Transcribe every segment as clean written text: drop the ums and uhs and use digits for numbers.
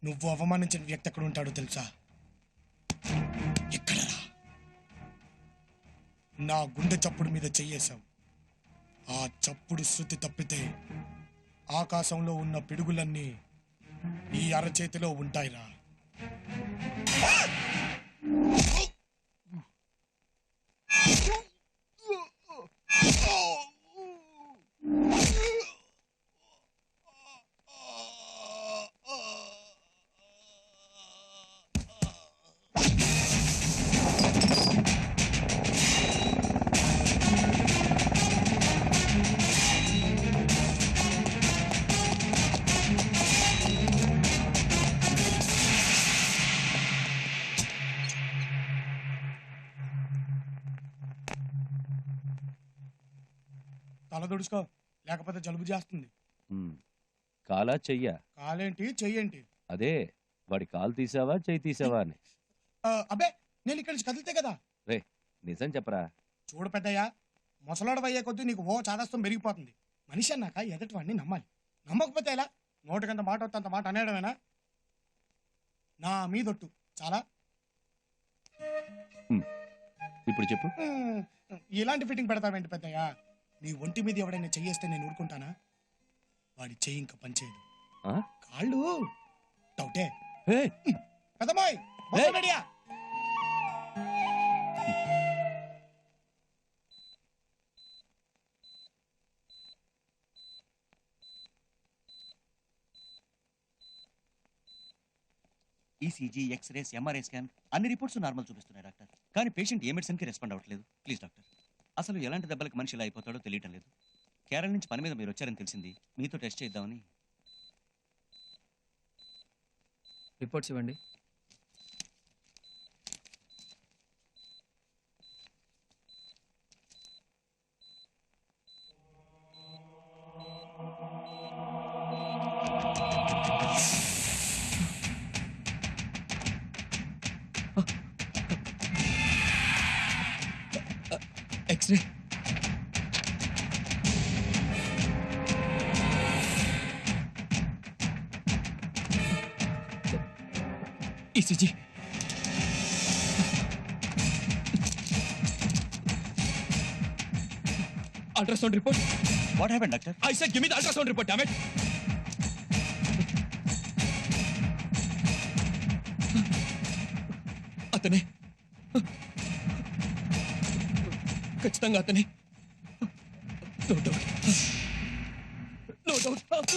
నువ్వు అవమానించిన వ్యక్తి ఎక్కడ ఉంటాడో తెలుసా? ఇక్కడ నా గుండె చప్పుడు మీద చెయ్యేశావు. ఆ చప్పుడు శృతి తప్పితే ఆకాశంలో ఉన్న పిడుగులన్నీ ఈ అరచేతిలో ఉంటాయిరా. తల దుడుచుకో, లేకపోతే జలుబు చేస్తుంది. కాలా చెయ్యా? కాలేంటి చెయ్యేంటి? అదే వాడి కాలు తీసావా చెయ్యి తీసావా అని. అబ్బే, నేను ఇక్కడి నుంచి కదిలితే కదా. రే నిజం చెప్పరా. చూడు పెద్దయ్యా, ముసలాడు అయ్యే కొద్దీ నీకు చాదస్తం పెరిగిపోతుంది. మనిషి అన్నాక ఎదటి వాడిని నమ్మాలి. నమ్మకపోతే ఎలా? నోటికంత మాట వస్తే అంత మాట అనేయడమేనా? నా మీదొట్టు చాలా. ఇప్పుడు చెప్పు. ఇలాంటి ఫిట్టింగ్ పెడతావేంటి పెద్దయ్యా? నీ ఒంటి మీద ఎవడైనా చెయ్యేస్తే నేను ఊరుకుంటానా? వాడి చెయ్యి ఇంకా పనిచేయదు. కాళ్ళు డౌటే. పెద్దమ్మాయి రెడీయా? ఈసీజీ, ఎక్స్రేస్, ఎంఆర్ఐ స్కాన్ అన్ని రిపోర్ట్స్ నార్మల్ చూపిస్తున్నాయి డాక్టర్. కానీ పేషెంట్ ఏ మెడిసిన్కి రెస్పాండ్ అవ్వట్లేదు. ప్లీజ్ డాక్టర్, అసలు ఎలాంటి దెబ్బలకు మనిషి ఇలా అయిపోతాడో తెలియటం లేదు. కేరళ నుంచి పని మీద మీరు వచ్చారని తెలిసింది. మీతో టెస్ట్ చేద్దామని. రిపోర్ట్స్ ఇవ్వండి. X-ray. ECG. Ultrasound report. What happened doctor? I said give me the ultrasound report, damn it. అతనే, ఖచ్చితంగా అతనే. No doubt, no doubt.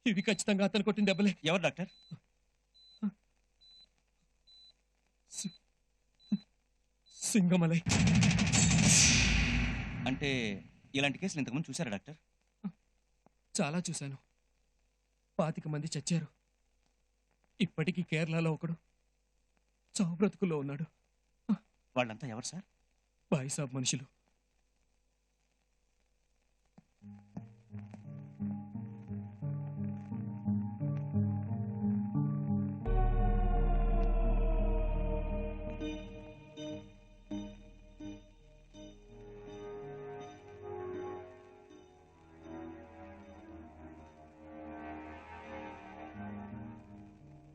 ఇవి ఖచ్చితంగా అతను కొట్టిన దెబ్బలే. ఎవరు డాక్టర్? సింగమలై. అంటే ఇలాంటి కేసులు ఇంతకుముందు చూసారా డాక్టర్? చాలా చూశాను. 25 మంది చచ్చారు. ఇప్పటికీ కేరళలో ఒకడు చావు బ్రతుకుల్లో ఉన్నాడు. వాళ్ళంతా ఎవరు సార్? బాయిసాబ్ మనుషులు.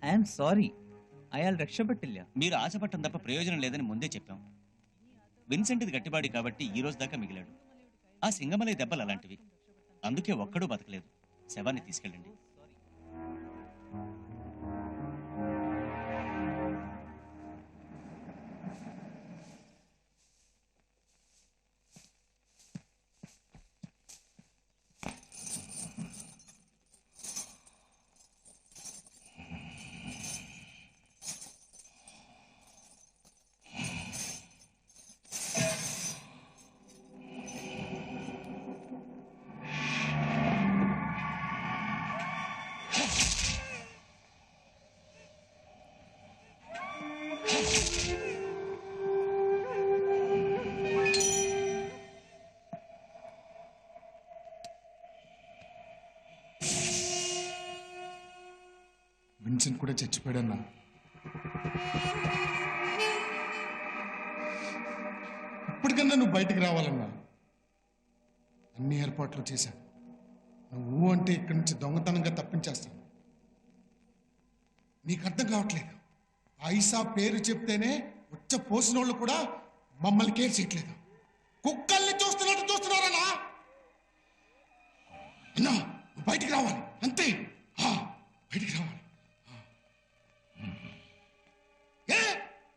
ఐఎమ్ సారీ, అయాൾ രക്ഷപ്പെട്ടില്ല. మీరు ఆశపట్టం తప్ప ప్రయోజనం లేదని ముందే చెప్పాం. విన్సెంట్ ఇది గట్టిబాడి కాబట్టి ఈ రోజు దాకా మిగిలాడు. ఆ సింగమలై దెబ్బలు అలాంటివి. అందుకే ఒక్కడూ బతకలేదు. శవాన్ని తీసుకెళ్ళండి. విన్సెంట్ కూడా చచ్చిపోయాడన్నా. ఇప్పటికన్నా నువ్వు బయటికి రావాలన్నా. అన్ని ఏర్పాట్లు చేశాను. నువ్వు అంటే ఇక్కడి నుంచి దొంగతనంగా తప్పించేస్తాను. నీకు అర్థం కావట్లేదు. ఐసా పేరు చెప్తేనే ఉచ్చ పోసినోళ్ళు కూడా మమ్మల్ని కేర్ చేయట్లేదు. కుక్కల్ని చూస్తున్నట్టు చూస్తున్నారన్నా. అన్నా నువ్వు బయటికి రావాలి అంతే. బయటికి రావాలి. ఏ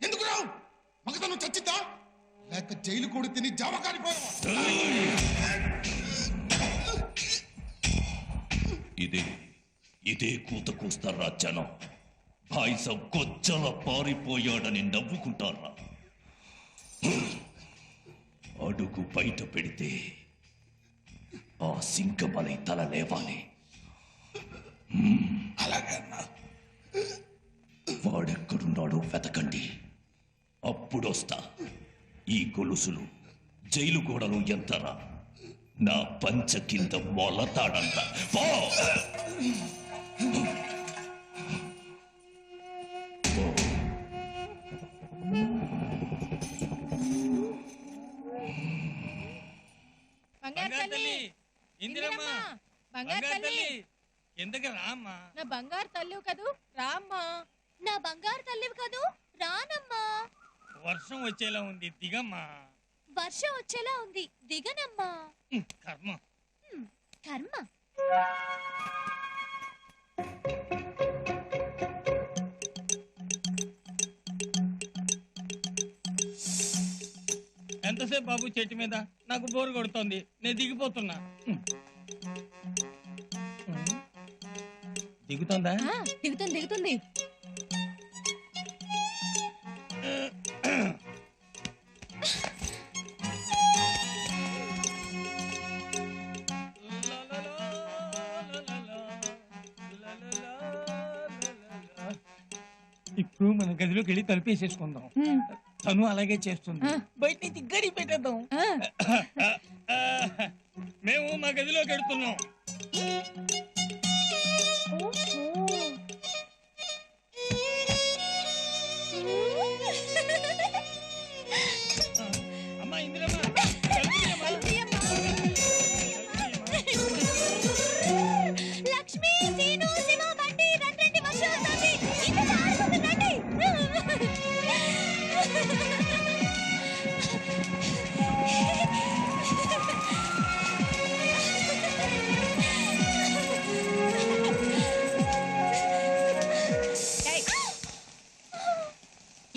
ఎందుకు రావు? మగతను చచ్చిద్దా లేక జైలు కూడా తిని జామకారిపోయావా? ఇదే కూత కూస్తారా జనం? బాయిసం కొచ్చల పారిపోయాడని నవ్వుకుంటారా? అడుగు బయట పెడితే ఆ సింకమలై తల లేవాలి. అలాగన్నా. వాడెక్కడున్నాడో వెతకండి, అప్పుడొస్తా. ఈ గొలుసులు జైలు గోడలు ఎంతరా? నా పంచ కింద మొలతాడంట. ఎందుకు రామ్మా? నా బంగారు తల్లివి కదూ రామ్మా. నా బంగారు తల్లివి కదూ రానమ్మా. వర్షం వచ్చేలా ఉంది, దిగమ్మా. వర్షం వచ్చేలా ఉంది, దిగనమ్మా. కర్మ కర్మ. ఎంతసేపు బాబు చెట్టు మీద? నాకు బోరు కొడుతోంది, నేను దిగిపోతున్నా. దిగుతుందా? దిగుతుంది దిగుతుంది. ఇప్పుడు మన గదిలోకి వెళ్ళి తలుపేసేసుకుందాం. తను అలాగే చేస్తుంది. బయట నుంచి గడి పెట్టేద్దాం. మేము మా గదిలోకి వెళ్తున్నాం. అమ్మా ఇందిరమ్మా, లక్ష్మీ సీను శివ బండి రండి వర్షం వస్తుంది. ఇంటి జారిపోతుందండి.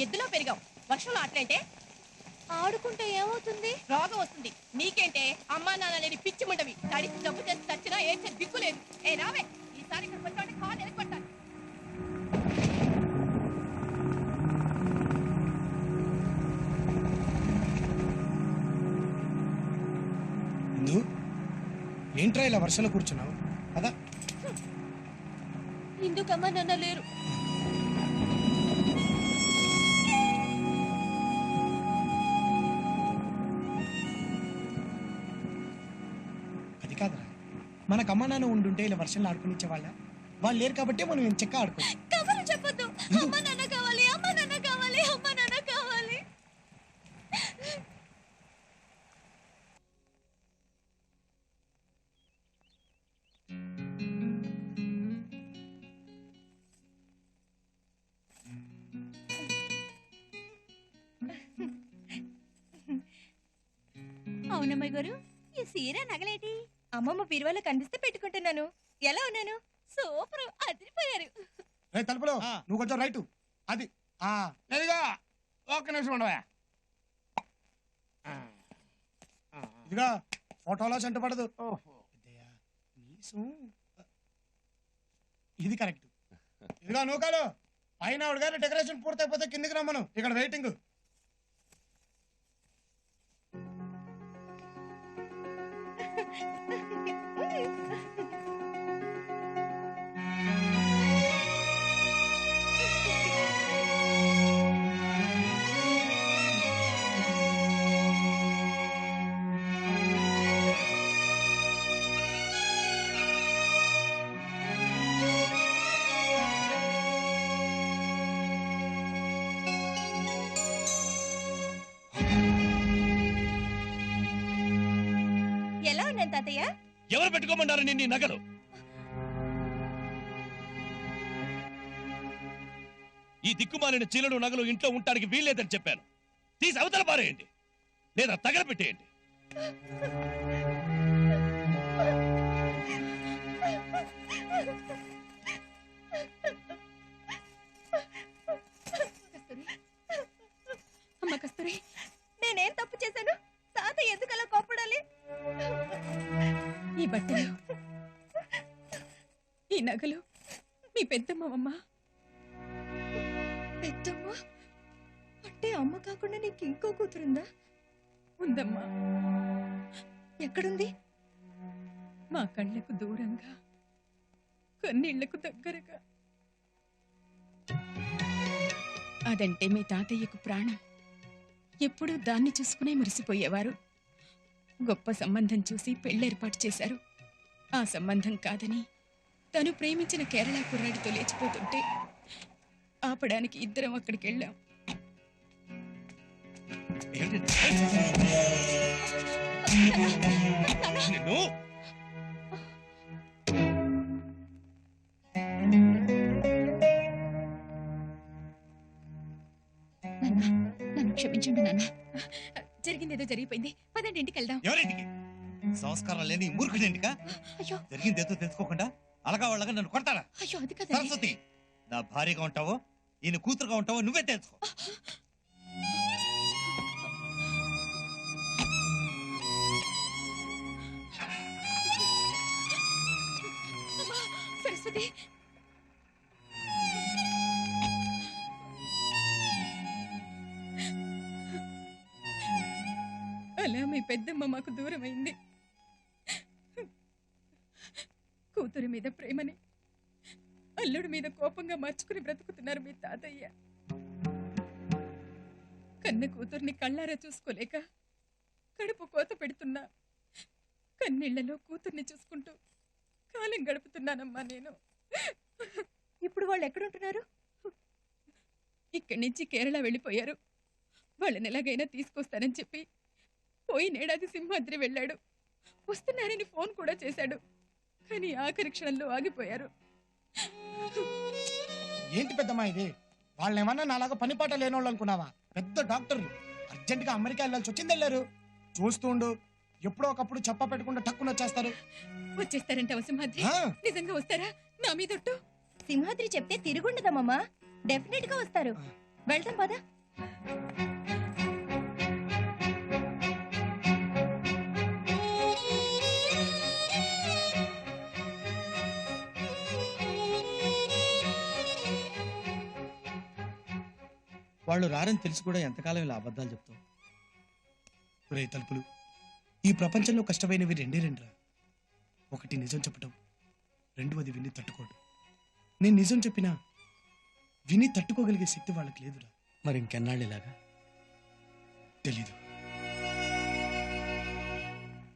ఎద్దులో పెరిగావు, వర్షంలో అట్లయితే ఆడుకుంటే ఏమవుతుంది? రోగం వస్తుంది. నీకేంటే అమ్మా నాన్న లేని పిచ్చి ముండవి. తడిసి జబ్బు చేసి చచ్చినా ఏం చేసి దిక్కులేదు. ఏ రావే, ఈసారి ఇక్కడ వచ్చామంటే కాలు ఎరగొట్టాలి. ఏంట్రా ఇలా వర్షంలో కూర్చున్నావు? కదా ఇందుకమ్మా నాన్న లేరు. అది కాదురా, మనకు అమ్మా నాన్న ఉండుంటే ఇలా వర్షంలో ఆడుకునిచ్చేవాళ్ళ? వాళ్ళు లేరు కాబట్టి మనం చెక్క ఆడుకోవచ్చు. కబుర్లు చెప్పొద్దు. అమ్మ నాన్న కావాలి, అమ్మ నాన్న కావాలి, అమ్మ నాన్న కావాలి. అవునమ్మాయి గారు, ఈ సీర నగలేటి? అమ్మమ్మ బీరువాలో కనిపిస్తే పెట్టుకుంటున్నాను. ఎలా ఉన్నాను? సూపర్, అదిరిపోయారు. తలుపులో నువ్వు కొంచెం రైటు. అది లేదుగా, ఒక్క నిమిషం ఉండవా. ఇదిగా ఫోటోలో సెంట పడదు. ఇది కరెక్ట్. ఇదిగా నూకాలు పైన ఆవిడ గారి డెకరేషన్ పూర్తయిపోతే కిందికి రమ్మను, ఇక్కడ వెయిటింగ్. ఎలా ఉన్నాను తాతయ్య? ఎవరు పెట్టుకోమన్నారు నిన్ను ఈ నగలు? ఈ దిక్కుమాలిన చీలలు నగలు ఇంట్లో ఉండటానికి వీల్లేదని చెప్పాను. తీసి అవతల పారేయండి, లేదా తగలపెట్టేయండి. అమ్మ కస్తూరి, నేనేం తప్పు చేశాను? తాతయ్య ఎందుకలా కోపడాలి? ఈ బట్టలు, ఈ నగలు మీ పెద్దమ్మవమ్మా. పెద్దమ్మ అంటే అమ్మ కాకుండా నీకు ఇంకో కూతురుందా? ఉందమ్మా. ఎక్కడుంది? మా కళ్ళకు దూరంగా, కన్నీళ్లకు దగ్గరగా. అదంటే మీ తాతయ్యకు ప్రాణం. ఎప్పుడూ దాన్ని చూసుకునే మురిసిపోయేవారు. గొప్ప సంబంధం చూసి పెళ్ళేర్పాటు చేశారు. ఆ సంబంధం కాదని తను ప్రేమించిన కేరళ కుర్రాడితో లేచిపోతుంటే ఆపడానికి ఇద్దరం అక్కడికి వెళ్ళాం. నిన్ను నన్ను క్షమించండి నాన్న. జరిగిందేదో జరిగిపోయింది. పదండి ఇంటికి వెళ్దాం. ఎవరింటికి? సంస్కారం లేని మూర్ఖుడింటికా? అయ్యో జరిగిందేదో తెలుసుకోకుండా అలగా వాళ్ళగా నన్ను కొడతారా? అయ్యో అది కదా. సరస్వతి, నా భార్యగా ఉంటావో ఈయన కూతురుగా ఉంటావో నువ్వే తెలుసుకో. సరస్వతి, అలా మీ పెద్దమ్మ మాకు దూరమైంది. కూతురి మీద ప్రేమని అల్లుడి మీద కోపంగా మార్చుకుని బ్రతుకుతున్నారు మీ తాతయ్య. కన్న కూతుర్ని కళ్ళారా చూసుకోలేక కడుపు కోత పెడుతున్నా కన్నీళ్లలో కూతుర్ని చూసుకుంటూ కాలం గడుపుతున్నానమ్మా నేను. ఇప్పుడు వాళ్ళు ఎక్కడుంటున్నారు? ఇక్కడి నుంచి కేరళ వెళ్ళిపోయారు. వాళ్ళని ఎలాగైనా తీసుకొస్తానని చెప్పి పోయినేడాది సింహాద్రి వెళ్ళాడు. వస్తున్నారని ఫోన్ కూడా చేశాడు. కానీ ఆఖరి క్షణంలో ఆగిపోయారు. ఏంటి పెద్దమ్మా ఇది? వాళ్ళేమన్నా నాలాగా పనిపాట లేనోళ్ళు అనుకున్నావా? పెద్ద డాక్టర్లు. అర్జెంట్ గా అమెరికా వెళ్ళాల్సి వచ్చింది, వెళ్ళారు. చూస్తూ ఉండు, ఎప్పుడో ఒకప్పుడు చెప్ప పెట్టకుండా టక్కున వచ్చేస్తారు. వచ్చేస్తారంట సింహాద్రి? ఆ. నిజంగా వస్తారా? నా మీదొట్టు. సింహాద్రి చెప్తే తిరుగుండదమ్మా. డెఫినెట్ గా వస్తారు. వెళ్తాం పదా. వాళ్ళు రారని తెలిసి కూడా ఎంతకాలం ఇలా అబద్ధాలు చెప్తావు? రే తలుపులు, ఈ ప్రపంచంలో కష్టమైనవి రెండే రెండురా. ఒకటి నిజం చెప్పటం, రెండవది విని తట్టుకోవడం. నేను నిజం చెప్పినా విని తట్టుకోగలిగే శక్తి వాళ్ళకి లేదురా. మరి ఇంకెన్నాళ్ళు ఇలాగా? తెలీదు.